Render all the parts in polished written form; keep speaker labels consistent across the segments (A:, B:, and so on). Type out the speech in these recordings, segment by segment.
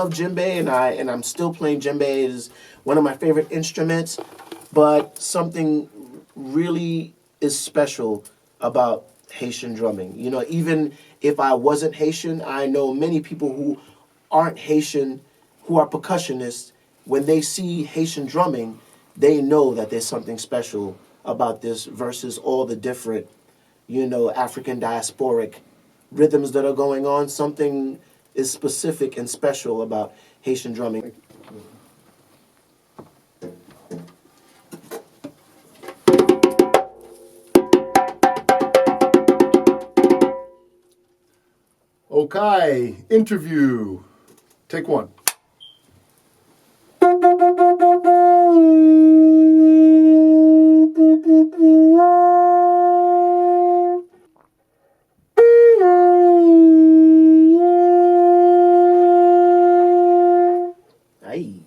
A: love djembe, and I'm still playing djembe. It is one of my favorite instruments. But something really is special about Haitian drumming. You know, even if I wasn't Haitian, I know many people who aren't Haitian, who are percussionists. When they see Haitian drumming, they know that there's something special about this versus all the different, African diasporic rhythms that are going on. Something is specific and special about Haitian drumming.
B: Okay, interview. Take one.
A: Aye.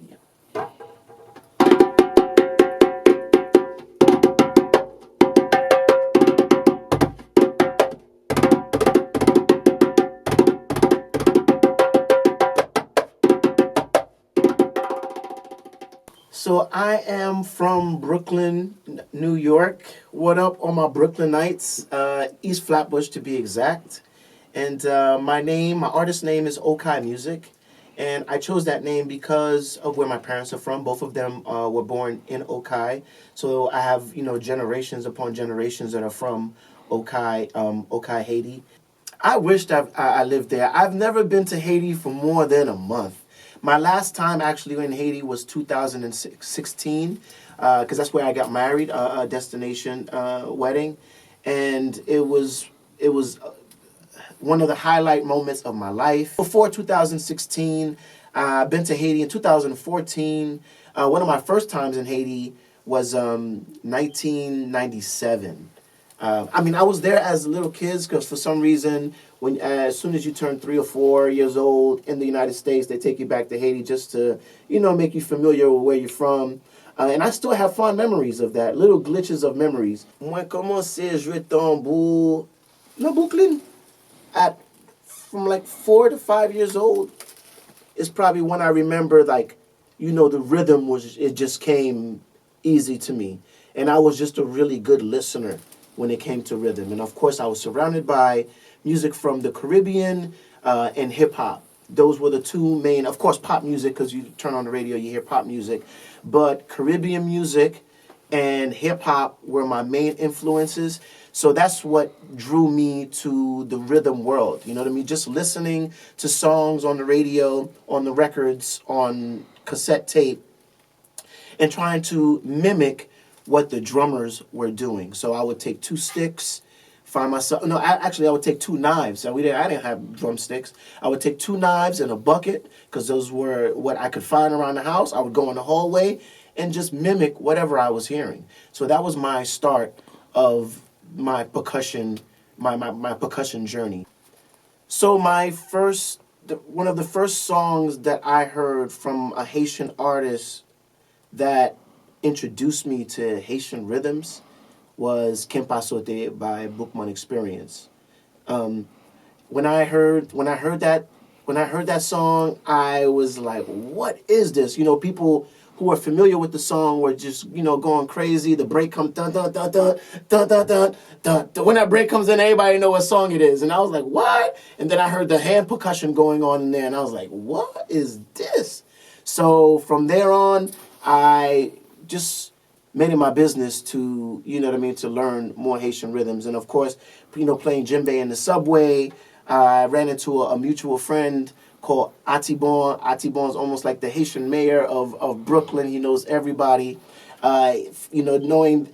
A: So I am from Brooklyn, New York. What up, all my Brooklynites? East Flatbush to be exact. And my artist name is Okai Music. And I chose that name because of where my parents are from. Both of them were born in Okai. So I have, generations upon generations that are from Okai, Okai, Haiti. I wished I lived there. I've never been to Haiti for more than a month. My last time actually in Haiti was 2016, because that's where I got married, a destination wedding, and it was one of the highlight moments of my life. Before 2016, I've been to Haiti in 2014. One of my first times in Haiti was 1997. I was there as little kids because for some reason, as soon as you turn 3 or 4 years old in the United States, they take you back to Haiti just to, make you familiar with where you're from. And I still have fond memories of that, little glitches of memories. Moi commencé à jouer tambour dans Brooklyn from like 4 to 5 years old. Is probably when I remember, the rhythm it just came easy to me. And I was just a really good listener when it came to rhythm. And of course, I was surrounded by music from the Caribbean and hip hop. Those were the two main, of course, pop music, because you turn on the radio, you hear pop music. But Caribbean music and hip hop were my main influences. So that's what drew me to the rhythm world. You know what I mean? Just listening to songs on the radio, on the records, on cassette tape, and trying to mimic what the drummers were doing. So I would take 2 sticks, I would take 2 knives. I didn't have drumsticks. I would take 2 knives and a bucket, because those were what I could find around the house. I would go in the hallway and just mimic whatever I was hearing. So that was my start of my percussion, my percussion journey. So one of the first songs that I heard from a Haitian artist that introduced me to Haitian rhythms was Kempa Sote by Bookman Experience. When I heard that song, I was like, "What is this?" People who are familiar with the song were just going crazy. The break comes dun dun dun dun dun dun dun dun. When that break comes in, everybody know what song it is, and I was like, "What?" And then I heard the hand percussion going on in there, and I was like, "What is this?" So from there on, I just made it my business to, to learn more Haitian rhythms. And of course, playing djembe in the subway, I ran into a mutual friend called Atibon. Atibon's almost like the Haitian mayor of Brooklyn. He knows everybody. Knowing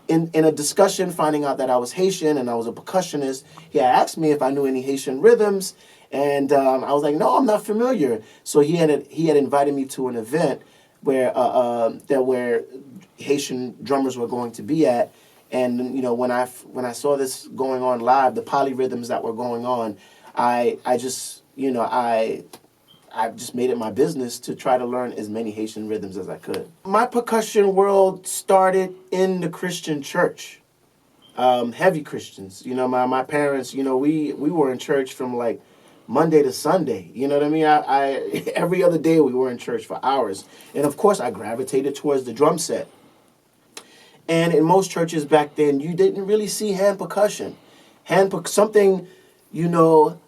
A: in a discussion, finding out that I was Haitian and I was a percussionist, he had asked me if I knew any Haitian rhythms. And I was like, no, I'm not familiar. So he had invited me to an event where Haitian drummers were going to be at, and when I saw this going on live, the polyrhythms that were going on, I just made it my business to try to learn as many Haitian rhythms as I could. My percussion world started in the Christian church, heavy Christians. My parents, we were in church from like Monday to Sunday. You know what I mean? I every other day we were in church for hours. And of course I gravitated towards the drum set. And in most churches back then, you didn't really see hand percussion. Something, you know,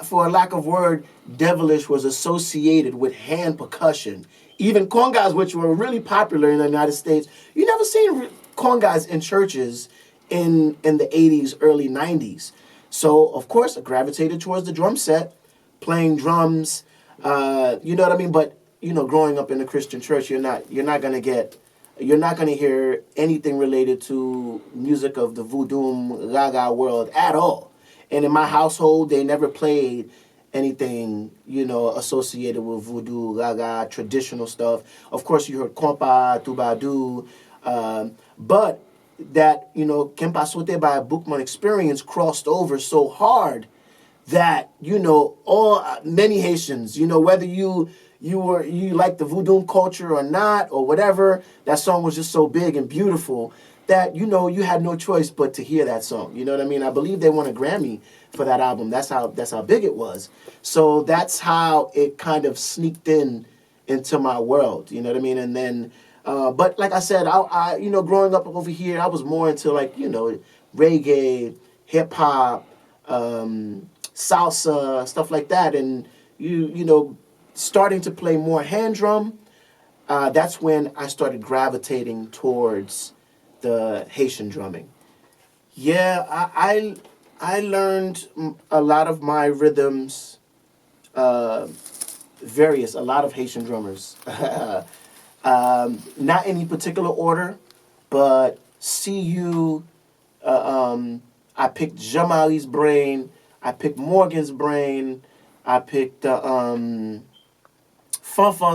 A: for a lack of word, devilish was associated with hand percussion. Even congas, which were really popular in the United States, you never seen congas in churches in the 80s, early 90s. So, of course, I gravitated towards the drum set, playing drums, you know what I mean? But, you know, growing up in a Christian church, you're not going to hear anything related to music of the voodoo gaga world at all. And in my household, they never played anything, you know, associated with voodoo gaga, traditional stuff. Of course, you heard compa, tubadu, but that, you know, Kempa Sote by a Bookman experience crossed over so hard that, you know, many Haitians, you know, whether you like the voodoo culture or not or whatever, that song was just so big and beautiful that, you know, you had no choice but to hear that song. You know what I mean? I believe they won a Grammy for that album. That's how big it was. So that's how it kind of sneaked into my world. You know what I mean? And then, but like I said, I you know, growing up over here, I was more into, like, you know, reggae, hip hop, salsa, stuff like that. And you know, starting to play more hand drum, that's when I started gravitating towards the Haitian drumming. Yeah, I learned a lot of my rhythms, a lot of Haitian drummers. Not any particular order, but CU, I picked Jamali's brain, I picked Morgan's brain, I picked Fanfan's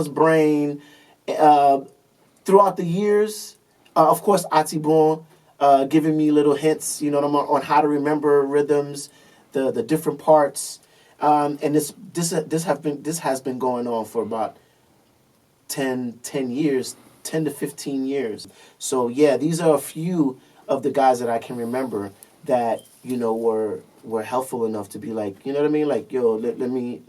A: brain. Throughout the years, of course, Atibon giving me little hints, you know, on how to remember rhythms, the different parts, and this has been going on for about 10 years, 10 to 15 years. So yeah, these are a few of the guys that I can remember that, you know, were helpful enough to be like, you know what I mean? Like, yo, let me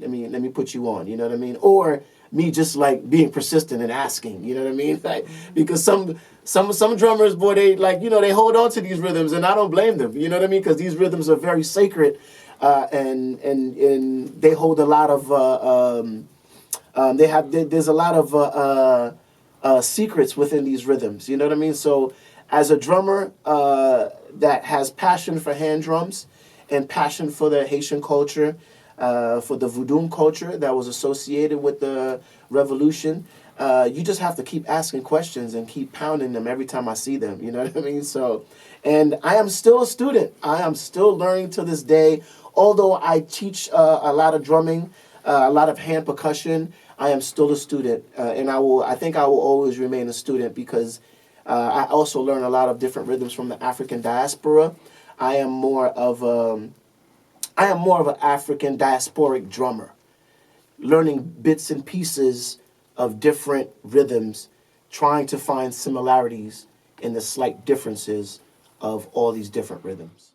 A: put you on, you know what I mean? Or me just like being persistent and asking, you know what I mean? Like, because some drummers, boy, they, like, you know, they hold on to these rhythms, and I don't blame them, you know what I mean? Because these rhythms are very sacred, and they hold a lot of there's a lot of secrets within these rhythms. You know what I mean? So as a drummer that has passion for hand drums and passion for the Haitian culture, for the voodoo culture that was associated with the revolution, you just have to keep asking questions and keep pounding them every time I see them. You know what I mean? So, and I am still a student. I am still learning to this day. Although I teach a lot of drumming, a lot of hand percussion, I am still a student, and I think I will always remain a student because I also learn a lot of different rhythms from the African diaspora. I am more of an African diasporic drummer, learning bits and pieces of different rhythms, trying to find similarities in the slight differences of all these different rhythms.